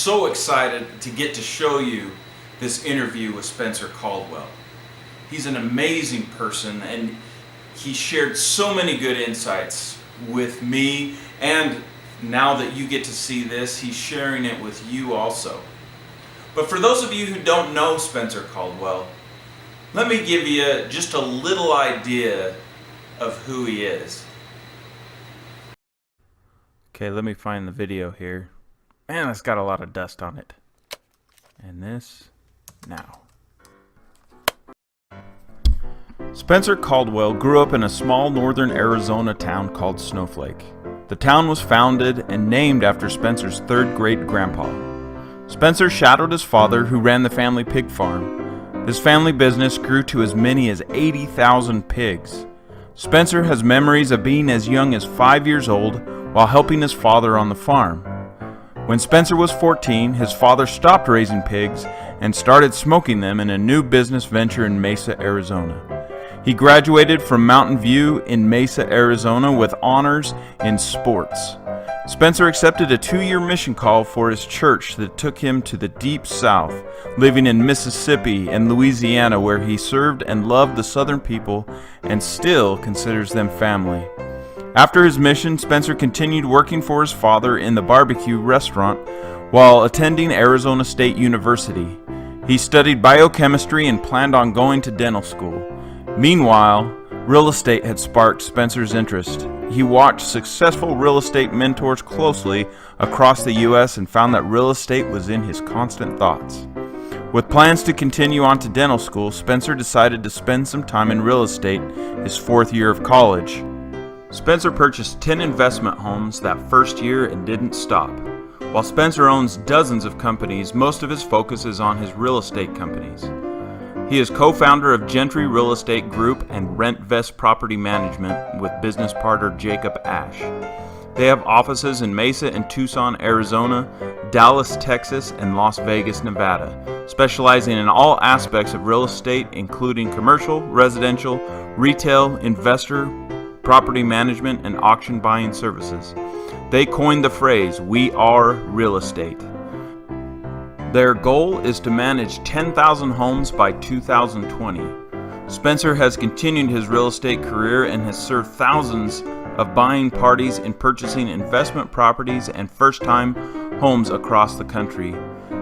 so excited to get to show you this interview with Spencer Caldwell. He's an amazing person, and he shared so many good insights with me, and now that you get to see this, he's sharing it with you also. But for those of you who don't know Spencer Caldwell, let me give you just a little idea of who he is. Okay, let me find the video here. Man, it's got a lot of dust on it. And this now. Spencer Caldwell grew up in a small northern Arizona town called Snowflake. The town was founded and named after Spencer's third great-grandpa. Spencer shadowed his father, who ran the family pig farm. His family business grew to as many as 80,000 pigs. Spencer has memories of being as young as 5 years old while helping his father on the farm. When Spencer was 14, his father stopped raising pigs and started smoking them in a new business venture in Mesa, Arizona. He graduated from Mountain View in Mesa, Arizona with honors in sports. Spencer accepted a 2-year mission call for his church that took him to the deep south, living in Mississippi and Louisiana, where he served and loved the southern people and still considers them family. After his mission, Spencer continued working for his father in the barbecue restaurant while attending Arizona State University. He studied biochemistry and planned on going to dental school. Meanwhile, real estate had sparked Spencer's interest. He watched successful real estate mentors closely across the U.S. and found that real estate was in his constant thoughts. With plans to continue on to dental school, Spencer decided to spend some time in real estate his 4th year of college. Spencer purchased 10 investment homes that first year and didn't stop. While Spencer owns dozens of companies, most of his focus is on his real estate companies. He is co-founder of Gentry Real Estate Group and RentVest Property Management with business partner Jacob Ash. They have offices in Mesa and Tucson, Arizona, Dallas, Texas, and Las Vegas, Nevada, specializing in all aspects of real estate, including commercial, residential, retail, investor, property management, and auction buying services. They coined the phrase, "We are real estate." Their goal is to manage 10,000 homes by 2020. Spencer has continued his real estate career and has served thousands of buying parties in purchasing investment properties and first-time homes across the country.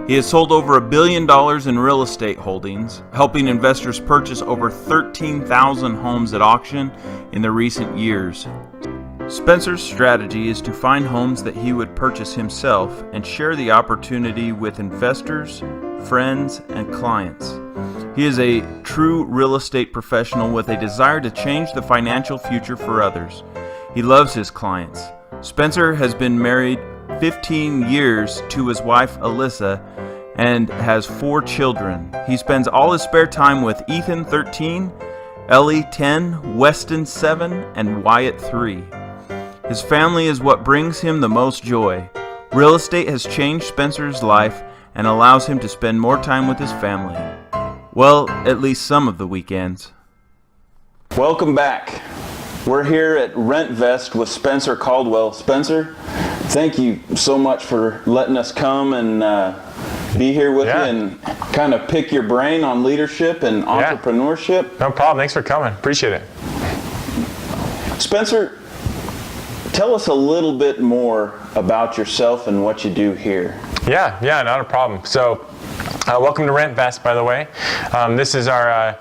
He has sold over $1 billion in real estate holdings, helping investors purchase over 13,000 homes at auction in the recent years. Spencer's strategy is to find homes that he would purchase himself and share the opportunity with investors, friends, and clients. He is a true real estate professional with a desire to change the financial future for others. He loves his clients. Spencer has been married 15 years to his wife Alyssa and has 4 children. He spends all his spare time with Ethan 13, Ellie 10, Weston 7, and Wyatt 3. His family is what brings him the most joy. Real estate has changed Spencer's life and allows him to spend more time with his family. Well, at least some of the weekends. Welcome back. We're here at RentVest with Spencer Caldwell. Spencer, thank you so much for letting us come and be here with you and kind of pick your brain on leadership and entrepreneurship. No problem. Thanks for coming. Appreciate it. Spencer, tell us a little bit more about yourself and what you do here. Yeah, not a problem. So, welcome to RentVest, by the way. This is our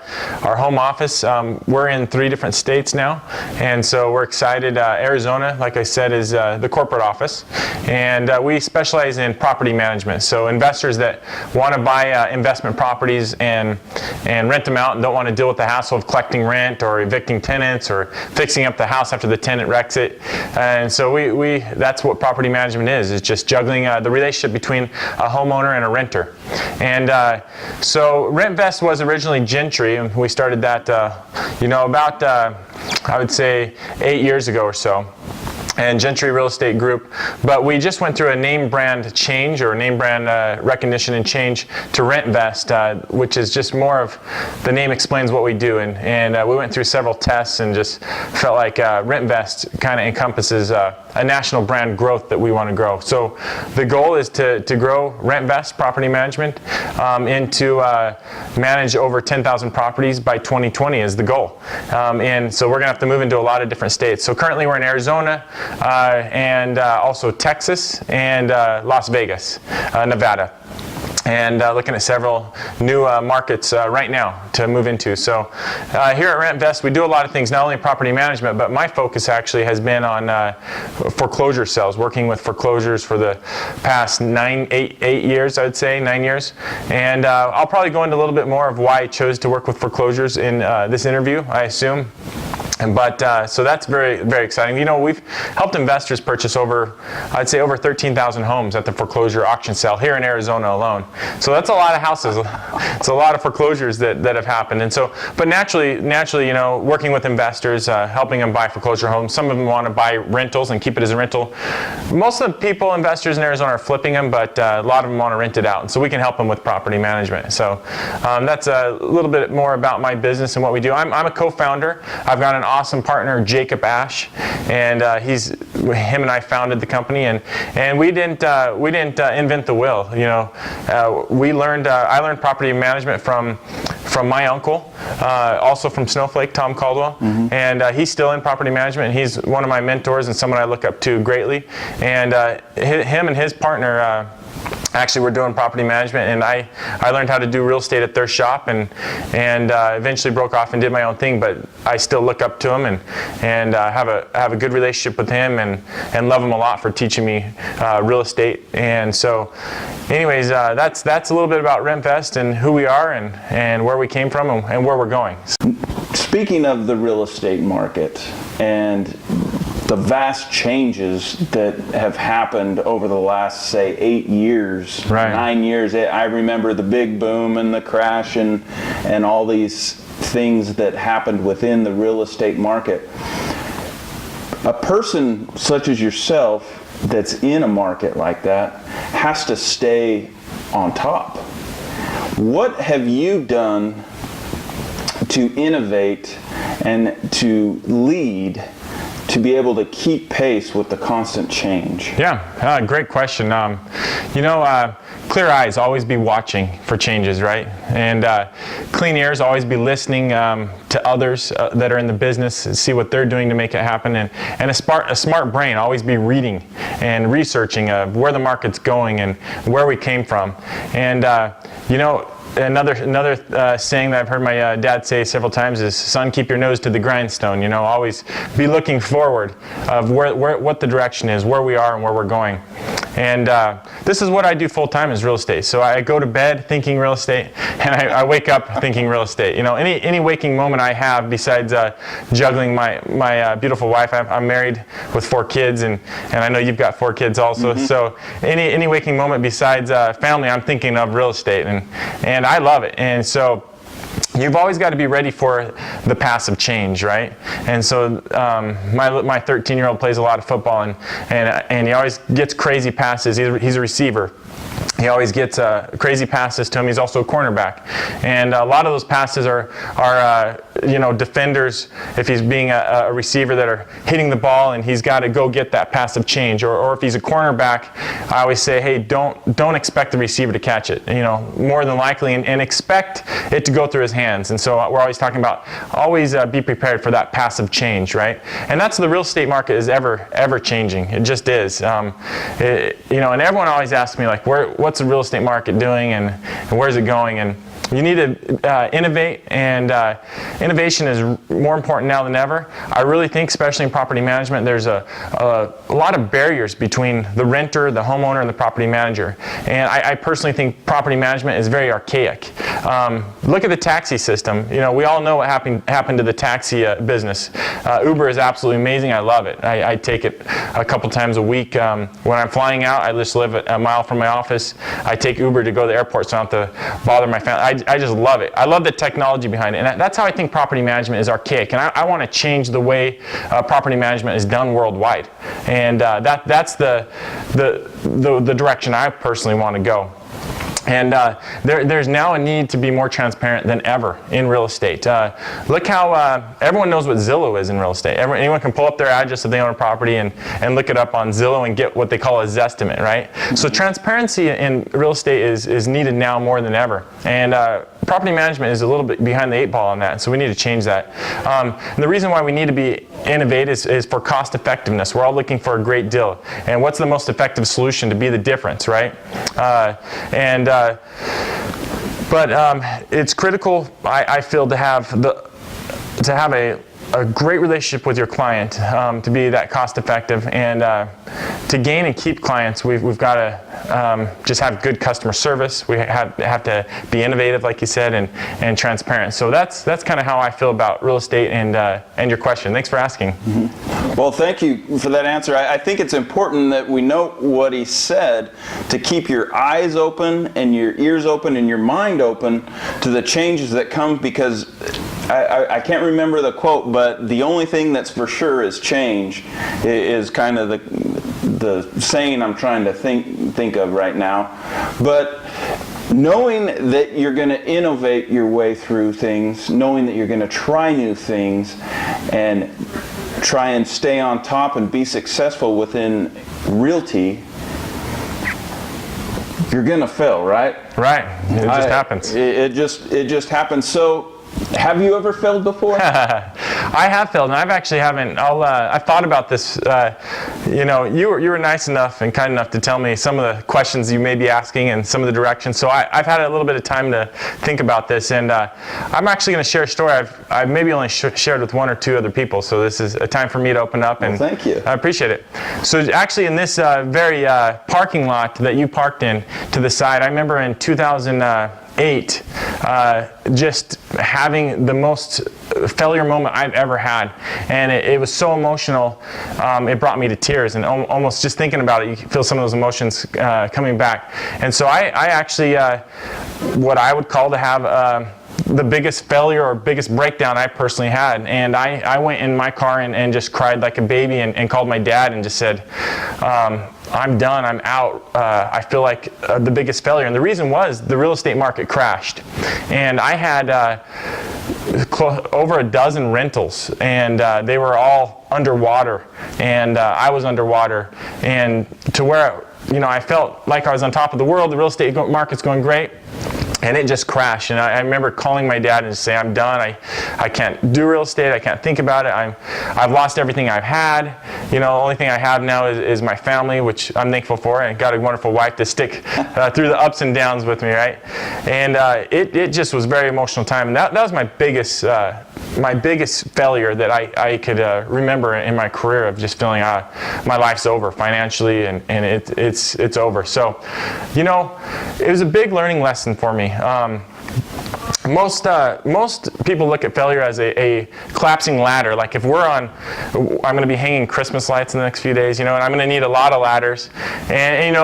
home office. We're in 3 different states now, and so we're excited. Arizona, like I said, is the corporate office, and we specialize in property management. So investors that want to buy investment properties and rent them out and don't want to deal with the hassle of collecting rent or evicting tenants or fixing up the house after the tenant wrecks it. And so we that's what property management is. It's just juggling the relationship between a homeowner and a renter. And so RentVest was originally Gentry, and we started that, about I would say 8 years ago or so. and Gentry Real Estate Group, but we just went through a name brand change, or name brand recognition and change to RentVest, which is just more of the name explains what we do, and we went through several tests and just felt like RentVest kind of encompasses a national brand growth that we want to grow. So the goal is to grow RentVest Property Management into manage over 10,000 properties by 2020 is the goal, and so we're going to have to move into a lot of different states. So currently we're in Arizona, and also Texas and Las Vegas, Nevada, and looking at several new markets right now to move into. So here at RentVest, we do a lot of things, not only property management, but my focus actually has been on foreclosure sales, working with foreclosures for the past 8 years, I would say, 9 years. And I'll probably go into a little bit more of why I chose to work with foreclosures in this interview, I assume. But so that's very, very exciting. You know, we've helped investors purchase I'd say over 13,000 homes at the foreclosure auction sale here in Arizona alone. So that's a lot of houses. It's a lot of foreclosures that have happened. And so, but naturally, you know, working with investors, helping them buy foreclosure homes. Some of them want to buy rentals and keep it as a rental. Most of the investors in Arizona are flipping them, but a lot of them want to rent it out. And so we can help them with property management. So that's a little bit more about my business and what we do. I'm a co-founder. I've got an awesome partner, Jacob Ash, and him and I founded the company, and we didn't invent the wheel. You know, I learned property management from my uncle, also from Snowflake, Tom Caldwell, and he's still in property management. He's one of my mentors and someone I look up to greatly. And him and his partner. Actually, we're doing property management, and I learned how to do real estate at their shop, and eventually broke off and did my own thing. But I still look up to him and have a good relationship with him, and love him a lot for teaching me real estate. And so, anyways, that's a little bit about RentVest and who we are and where we came from and where we're going. Speaking of the real estate market and the vast changes that have happened over the last, say, 8 years, right. 9 years. I remember the big boom and the crash and all these things that happened within the real estate market. A person such as yourself that's in a market like that has to stay on top. What have you done to innovate and to lead to be able to keep pace with the constant change? Yeah, great question. You know, clear eyes, always be watching for changes, right? And clean ears, always be listening to others that are in the business, see what they're doing to make it happen. And a smart brain, always be reading and researching where the market's going and where we came from. And you know, another saying that I've heard my dad say several times is, "Son, keep your nose to the grindstone." You know, always be looking forward of what the direction is, where we are, and where we're going. And this is what I do full time is real estate. So I go to bed thinking real estate, and I wake up thinking real estate. You know, any waking moment I have besides juggling my beautiful wife. I'm married with 4 kids, and I know you've got 4 kids also. So any waking moment besides family, I'm thinking of real estate, and I love it. And so you've always got to be ready for the passive change, right? And so my 13-year-old plays a lot of football, and he always gets crazy passes. He's a receiver. He always gets crazy passes to him. He's also a cornerback, and a lot of those passes are you know, defenders, if he's being a receiver, that are hitting the ball, and he's got to go get that passive change. Or if he's a cornerback, I always say, hey, don't expect the receiver to catch it. You know, more than likely, and expect it to go through his hands. And so we're always talking about always be prepared for that passive change, right? And that's the real estate market is ever changing. It just is. You know, and everyone always asks me, like, what's the real estate market doing, and where's it going? And you need to innovate, and innovation is more important now than ever. I really think, especially in property management, there's a lot of barriers between the renter, the homeowner, and the property manager. And I personally think property management is very archaic. Look at the taxi system. You know, we all know what happened to the taxi business. Uber is absolutely amazing. I love it. I take it a couple times a week. When I'm flying out, I just live a mile from my office. I take Uber to go to the airport, so I don't have to bother my family. I just love it. I love the technology behind it, and that's how I think property management is archaic. And I want to change the way property management is done worldwide, and that's the direction I personally want to go. And there's now a need to be more transparent than ever in real estate. Look how everyone knows what Zillow is in real estate. Anyone can pull up their address if they own a property and look it up on Zillow and get what they call a Zestimate, right? So transparency in real estate is needed now more than ever. And property management is a little bit behind the 8 ball on that, so we need to change that. And the reason why we need to be innovate is for cost effectiveness. We're all looking for a great deal. And what's the most effective solution to be the difference, right? But it's critical, I feel, to have a great relationship with your client, to be that cost effective, and to gain and keep clients, we've got to just have good customer service. We have to be innovative, like you said, and transparent. So that's kind of how I feel about real estate and your question. Thanks for asking. Mm-hmm. Well, thank you for that answer. I think it's important that we note what he said, to keep your eyes open and your ears open and your mind open to the changes that come, because I can't remember the quote, but the only thing that's for sure is change, is kind of the saying I'm trying to think of right now. But knowing that you're going to innovate your way through things, knowing that you're going to try new things and try and stay on top and be successful within realty, you're going to fail, right? Right. It just happens. It just happens. So, have you ever failed before? I have failed, and I've actually haven't. I've thought about this. You were nice enough and kind enough to tell me some of the questions you may be asking and some of the directions. So I've had a little bit of time to think about this, and I'm actually going to share a story I've maybe only shared with 1 or 2 other people. So this is a time for me to open up, and thank you. I appreciate it. So actually, in this very parking lot that you parked in to the side, I remember in 2008, just having the most failure moment I've ever had, and it was so emotional. It brought me to tears, and almost just thinking about it, you feel some of those emotions coming back. And so I actually, what I would call to have the biggest failure or biggest breakdown I personally had, and I went in my car and just cried like a baby and called my dad and just said, I'm done, I'm out. I feel like the biggest failure. And the reason was the real estate market crashed. And I had over a dozen rentals, and they were all underwater. And I was underwater. And to where, I felt like I was on top of the world, the real estate market's going great. And it just crashed, and I remember calling my dad and just saying, I'm done, I can't do real estate, I can't think about it, I've lost everything I've had. The only thing I have now is my family, which I'm thankful for, and got a wonderful wife to stick through the ups and downs with me, right? And it just was a very emotional time, and that was my biggest failure that I could remember in my career, of just feeling my life's over financially, and it's over. So, it was a big learning lesson for me. Most people look at failure as a collapsing ladder. Like if I'm going to be hanging Christmas lights in the next few days, and I'm going to need a lot of ladders. And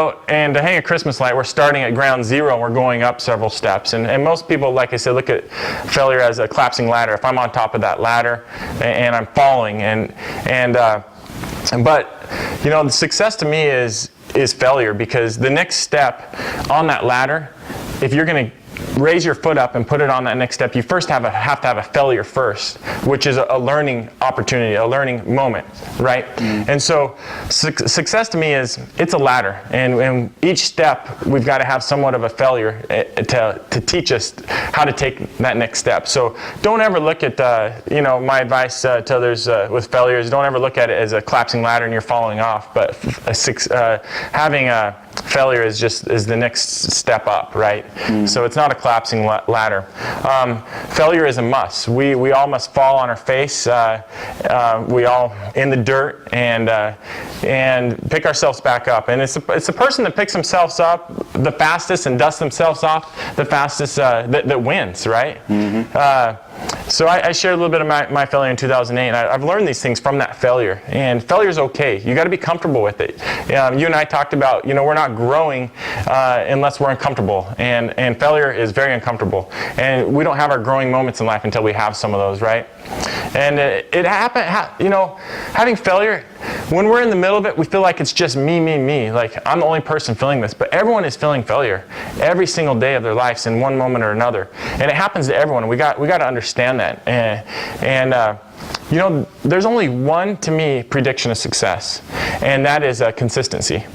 to hang a Christmas light, we're starting at ground zero and we're going up several steps. And most people, like I said, look at failure as a collapsing ladder. If I'm on top of that ladder and I'm falling, but the success to me is failure, because the next step on that ladder, if you're going to raise your foot up and put it on that next step, you first have to have a failure first, which is a learning opportunity, a learning moment, right? And so success to me it's a ladder, and each step we've got to have somewhat of a failure to teach us how to take that next step. So don't ever look at my advice to others with failures, don't ever look at it as a collapsing ladder and you're falling off, but having a failure is the next step up, right? So it's not a collapsing ladder. Failure is a must. We all must fall on our face. We all in the dirt and pick ourselves back up. And it's the person that picks themselves up the fastest and dusts themselves off the fastest that wins, right? So I shared a little bit of my failure in 2008, and I've learned these things from that failure. And failure is okay. You got to be comfortable with it. You and I talked about, we're not growing unless we're uncomfortable, and failure is very uncomfortable. And we don't have our growing moments in life until we have some of those, right? And it happened, having failure, when we're in the middle of it, we feel like it's just me. Like, I'm the only person feeling this. But everyone is feeling failure every single day of their lives in one moment or another. And it happens to everyone. We got to understand that. There's only one, to me, prediction of success, and that is consistency.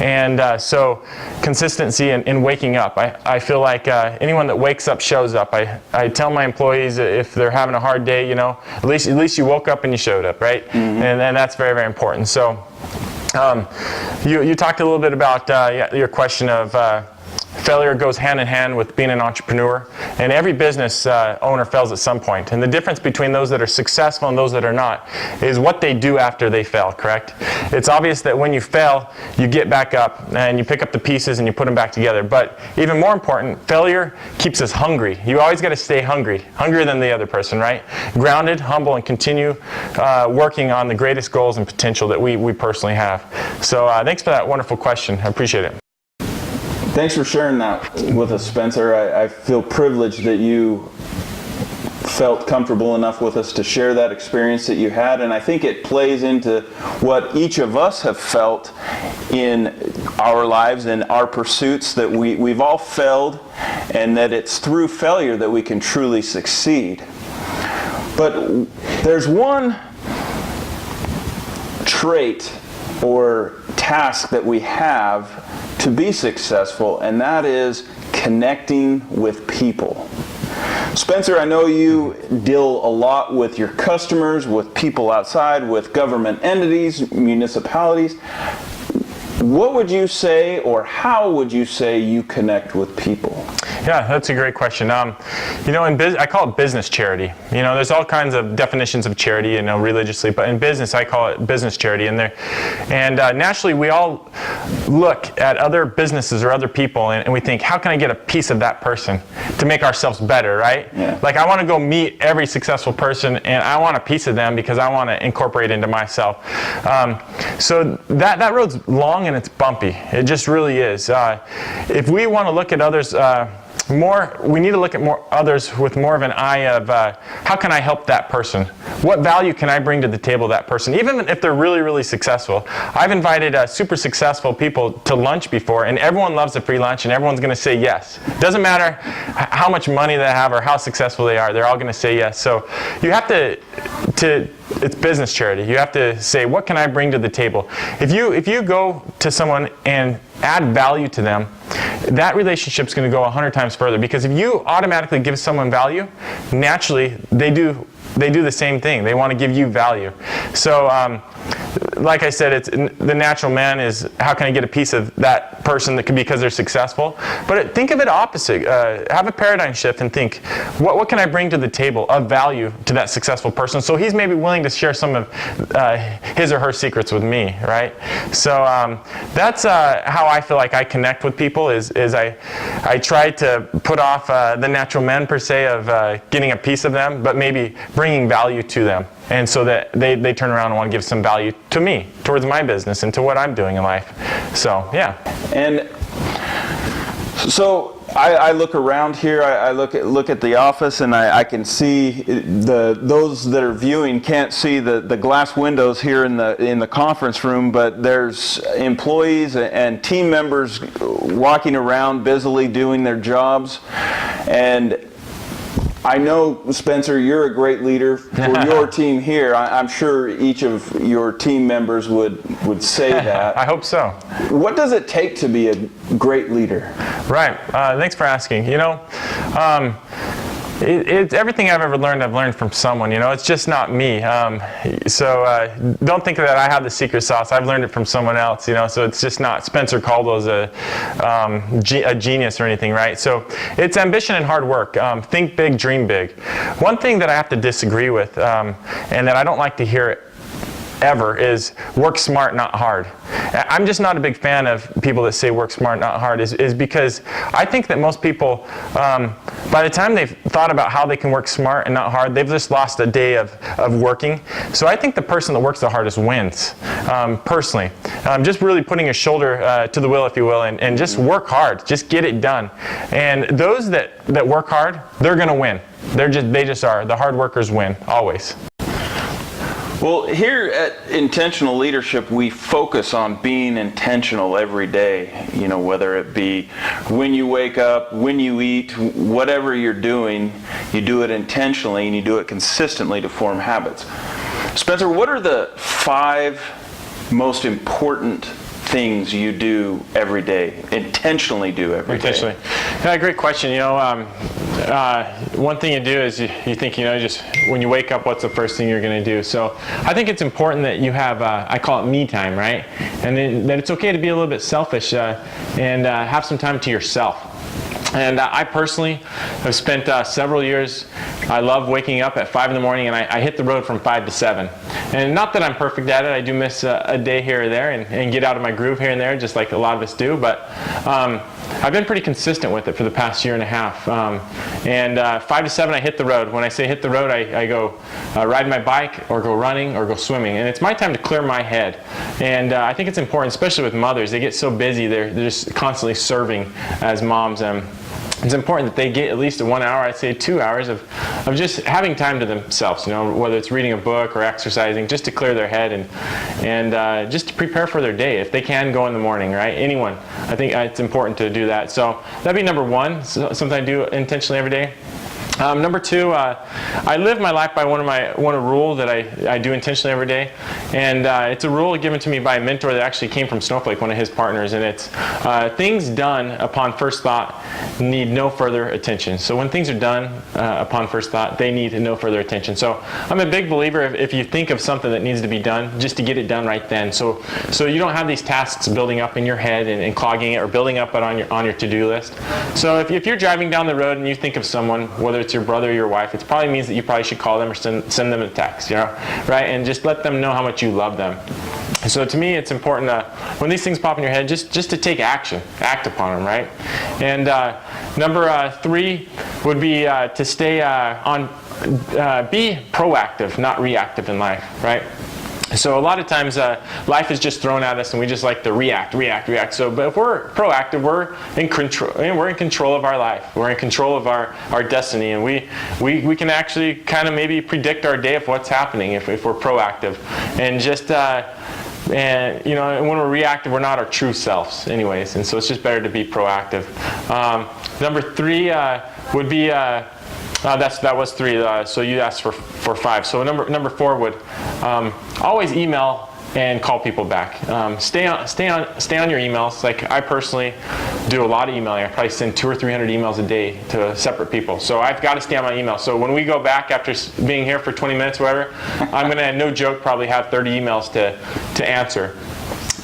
And so consistency in waking up. I feel like anyone that wakes up shows up. I tell my employees if they're having a hard day, at least you woke up and you showed up, right? Mm-hmm. And that's very, very important. So you talked a little bit about your question of failure goes hand in hand with being an entrepreneur, and every business owner fails at some point. And the difference between those that are successful and those that are not is what they do after they fail, correct? It's obvious that when you fail, you get back up and you pick up the pieces and you put them back together. But even more important, failure keeps us hungry. You always got to stay hungrier than the other person, right? Grounded, humble, and continue working on the greatest goals and potential that we personally have. So thanks for that wonderful question. I appreciate it. Thanks for sharing that with us, Spencer. I feel privileged that you felt comfortable enough with us to share that experience that you had, and I think it plays into what each of us have felt in our lives and our pursuits, that we've all failed, and that it's through failure that we can truly succeed. But there's one trait or task that we have to be successful, and that is connecting with people. Spencer, I know you deal a lot with your customers, with people outside, with government entities, municipalities. What would you say, or how would you say you connect with people? Yeah, that's a great question. I call it business charity. There's all kinds of definitions of charity, religiously, but in business, I call it business charity. And naturally, we all look at other businesses or other people, and we think, how can I get a piece of that person to make ourselves better, right? Yeah. Like, I want to go meet every successful person, and I want a piece of them because I want to incorporate into myself. So that road's long and it's bumpy. It just really is. If we want to look at others we need to look at others with more of an eye of how can I help that person? What value can I bring to the table of that person? Even if they're really, really successful. I've invited super successful people to lunch before, and everyone loves a free lunch, and everyone's going to say yes. Doesn't matter how much money they have or how successful they are, they're all going to say yes. So you have to it's business charity. You have to say, what can I bring to the table? If you go to someone and add value to them, that relationship's going to go 100 times further, because if you automatically give someone value, naturally they do the same thing. They want to give you value. So like I said, it's the natural man is, how can I get a piece of that person that could be because they're successful? But think of it opposite. Have a paradigm shift and think, what can I bring to the table of value to that successful person? So he's maybe willing to share some of his or her secrets with me, right? So that's how I feel like I connect with people. Is I try to put off the natural men per se of getting a piece of them, but maybe bringing value to them. And so that they turn around and want to give some value to me, towards my business, and to what I'm doing in life. So, yeah. And so I look around here, I look at the office, and I can see those that are viewing can't see the glass windows here in the conference room, but there's employees and team members walking around busily doing their jobs. And I know, Spencer, you're a great leader for your team here. I'm sure each of your team members would say that. I hope so. What does it take to be a great leader? Right. Thanks for asking. It's everything I've learned from someone. It's just not me. So don't think that I have the secret sauce. I've learned it from someone else. So it's just not Spencer Caldwell's a genius or anything, right? So it's ambition and hard work. Think big, dream big. One thing that I have to disagree with, and that I don't like to hear ever, is work smart, not hard. I'm just not a big fan of people that say work smart, not hard, is because I think that most people, by the time they've thought about how they can work smart and not hard, they've just lost a day of working. So I think the person that works the hardest wins, personally. Just really putting a shoulder to the wheel, if you will, and just work hard. Just get it done. And those that work hard, they're going to win. They just are. The hard workers win, always. Well, here at Intentional Leadership, we focus on being intentional every day, you know, whether it be when you wake up, when you eat, whatever you're doing, you do it intentionally and you do it consistently to form habits. Spencer, what are the 5 most important things you do every day, intentionally do every day? Intentionally. Yeah, great question. You know, one thing you do is you think, you know, just when you wake up, what's the first thing you're going to do? So I think it's important that you have, I call it me time, right? And then that it's okay to be a little bit selfish and have some time to yourself. And I personally have spent several years, I love waking up at 5 in the morning and I hit the road from 5 to 7. And not that I'm perfect at it, I do miss a day here or there and get out of my groove here and there, just like a lot of us do, but I've been pretty consistent with it for the past year and a half. And 5 to 7 I hit the road. When I say hit the road, I go ride my bike or go running or go swimming. And it's my time to clear my head. And I think it's important, especially with mothers. They get so busy, they're just constantly serving as moms. It's important that they get at least 1 hour, I'd say 2 hours of just having time to themselves, you know, whether it's reading a book or exercising, just to clear their head and just to prepare for their day. If they can go in the morning, right? Anyone. I think it's important to do that. So that'd be number 1, something I do intentionally every day. Number 2, I live my life by one rule that I do intentionally every day, and it's a rule given to me by a mentor that actually came from Snowflake, one of his partners, and it's things done upon first thought need no further attention. So when things are done upon first thought, they need no further attention. So I'm a big believer if you think of something that needs to be done, just to get it done right then. So you don't have these tasks building up in your head and clogging it or building up on your to-do list. So if you're driving down the road and you think of someone, whether it's your brother or your wife, it probably means that you probably should call them or send them a text, you know, right? And just let them know how much you love them. So to me, it's important when these things pop in your head, just to take action, act upon them, right? And number 3 would be to stay be proactive, not reactive in life, right? So a lot of times life is just thrown at us and we just like to react. So, but if we're proactive, we're in control of our life. We're in control of our destiny, and we can actually kind of maybe predict our day of what's happening if we're proactive. And just and you know, when we're reactive, we're not our true selves anyways, and so it's just better to be proactive. Number 3 would be that was 3. So you asked for 5. So number 4 would always email and call people back. Stay on your emails. Like I personally do a lot of emailing. I probably send 200 or 300 emails a day to separate people. So I've got to stay on my email. So when we go back after being here for 20 minutes, or whatever, I'm gonna, no joke, probably have 30 emails to answer.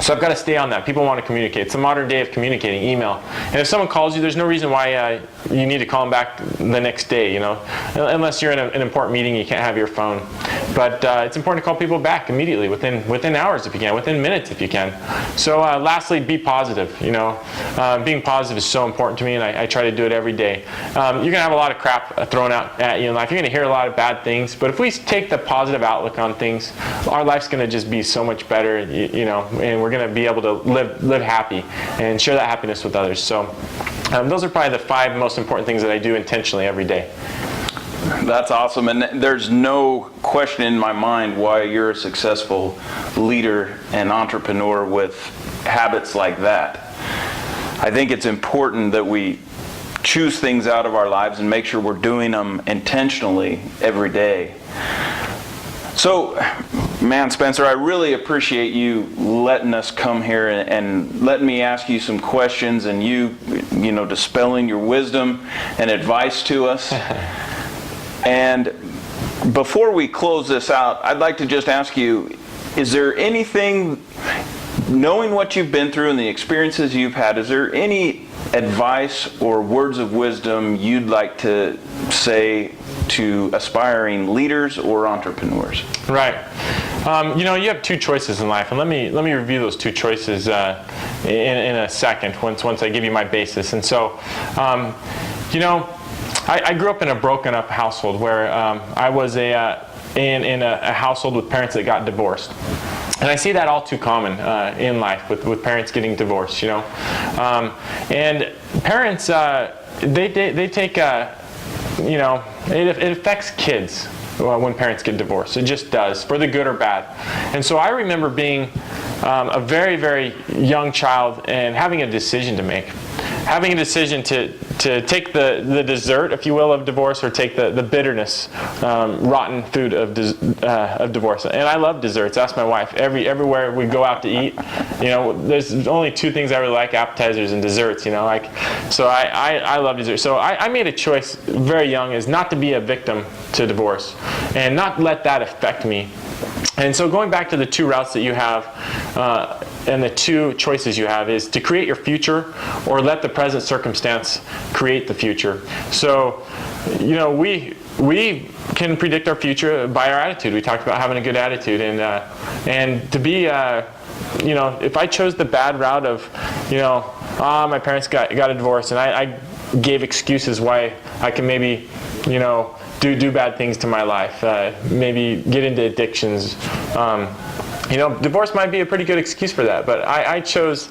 So I've got to stay on that. People want to communicate. It's the modern day of communicating, email. And if someone calls you, there's no reason why you need to call them back the next day, you know, unless you're in an important meeting, you can't have your phone. But it's important to call people back immediately, within hours if you can, within minutes if you can. So lastly, be positive. You know, being positive is so important to me, and I try to do it every day. You're going to have a lot of crap thrown out at you in life. You're going to hear a lot of bad things, but if we take the positive outlook on things, our life's going to just be so much better, you know, and we're going to be able to live happy and share that happiness with others. So those are probably the 5 most important things that I do intentionally every day. That's awesome, and there's no question in my mind why you're a successful leader and entrepreneur with habits like that. I think it's important that we choose things out of our lives and make sure we're doing them intentionally every day. So, man, Spencer, I really appreciate you letting us come here and letting me ask you some questions, and you know, dispelling your wisdom and advice to us. And before we close this out, I'd like to just ask you, is there anything, knowing what you've been through and the experiences you've had, is there any advice or words of wisdom you'd like to say to aspiring leaders or entrepreneurs? Right. You have two choices in life, and let me review those two choices in a second once I give you my basis. And so, I grew up in a broken up household where I was in a household with parents that got divorced. And I see that all too common in life with parents getting divorced, and parents, they take, it affects kids when parents get divorced. It just does, for the good or bad. And so I remember being a very, very young child and having a decision to make. Having a decision to take the dessert, if you will, of divorce, or take the bitterness, rotten food of divorce. And I love desserts. Ask my wife. Everywhere we go out to eat, there's only two things I really like: appetizers and desserts. So I love desserts. So I made a choice very young, is not to be a victim to divorce, and not let that affect me. And so going back to the two routes that you have, and the two choices you have, is to create your future or let the present circumstance create the future. So, we can predict our future by our attitude. We talked about having a good attitude, and to be, if I chose the bad route of, my parents got a divorce, and I gave excuses why I can maybe, do bad things to my life, maybe get into addictions. Divorce might be a pretty good excuse for that, but I chose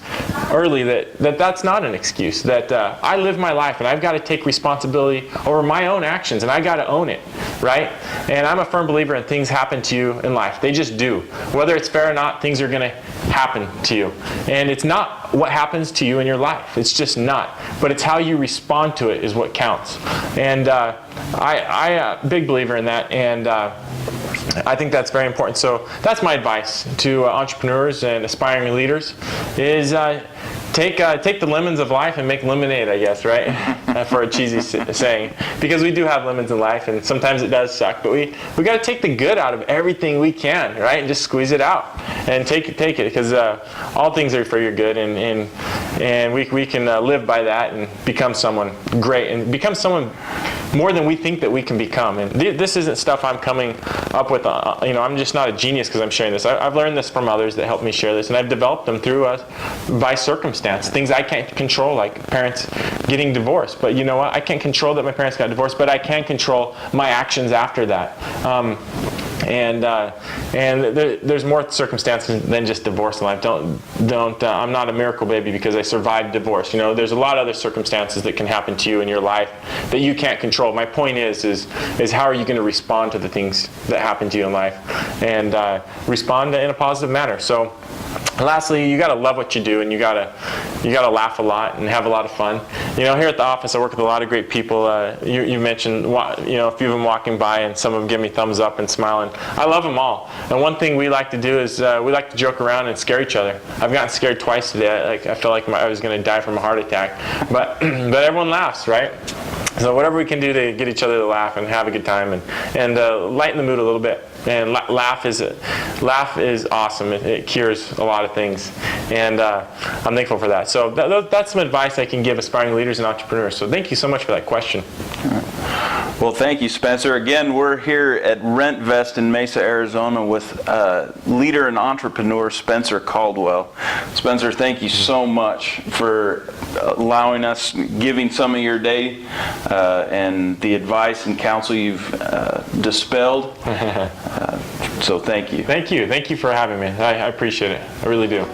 early that's not an excuse, that I live my life and I've got to take responsibility over my own actions, and I got to own it, right? And I'm a firm believer in things happen to you in life. They just do. Whether it's fair or not, things are going to happen to you. And it's not what happens to you in your life. It's just not. But it's how you respond to it is what counts. And I'm a big believer in that, and I think that's very important. So that's my advice to entrepreneurs and aspiring leaders, is take the lemons of life and make lemonade, I guess, right? For a cheesy saying. Because we do have lemons in life, and sometimes it does suck, but we got to take the good out of everything we can, right? And just squeeze it out and take it, because all things are for your good, and we can live by that and become someone great and become someone more than we think that we can become. And this isn't stuff I'm coming up with. I'm just not a genius because I'm sharing this. I've learned this from others that helped me share this, and I've developed them through by circumstance, things I can't control, like parents getting divorced. But you know what? I can't control that my parents got divorced, but I can control my actions after that. And there's more circumstances than just divorce in life. I'm not a miracle baby because I survived divorce. There's a lot of other circumstances that can happen to you in your life that you can't control. My point is how are you going to respond to the things that happen to you in life, and respond in a positive manner. So, lastly, you got to love what you do, and you got to laugh a lot and have a lot of fun. Here at the office, I work with a lot of great people. You mentioned a few of them walking by, and some of them give me thumbs up and smiling. I love them all. And one thing we like to do is we like to joke around and scare each other. I've gotten scared twice today. I felt like I was going to die from a heart attack, but everyone laughs, right? So whatever we can do to get each other to laugh and have a good time and lighten the mood a little bit. And laugh is awesome. It cures a lot of things, and I'm thankful for that. So that's some advice I can give aspiring leaders and entrepreneurs. So thank you so much for that question. Well, thank you, Spencer. Again, we're here at RentVest in Mesa, Arizona with leader and entrepreneur Spencer Caldwell. Spencer, thank you so much for allowing us, giving some of your day and the advice and counsel you've dispelled. So thank you. Thank you for having me. I appreciate it. I really do.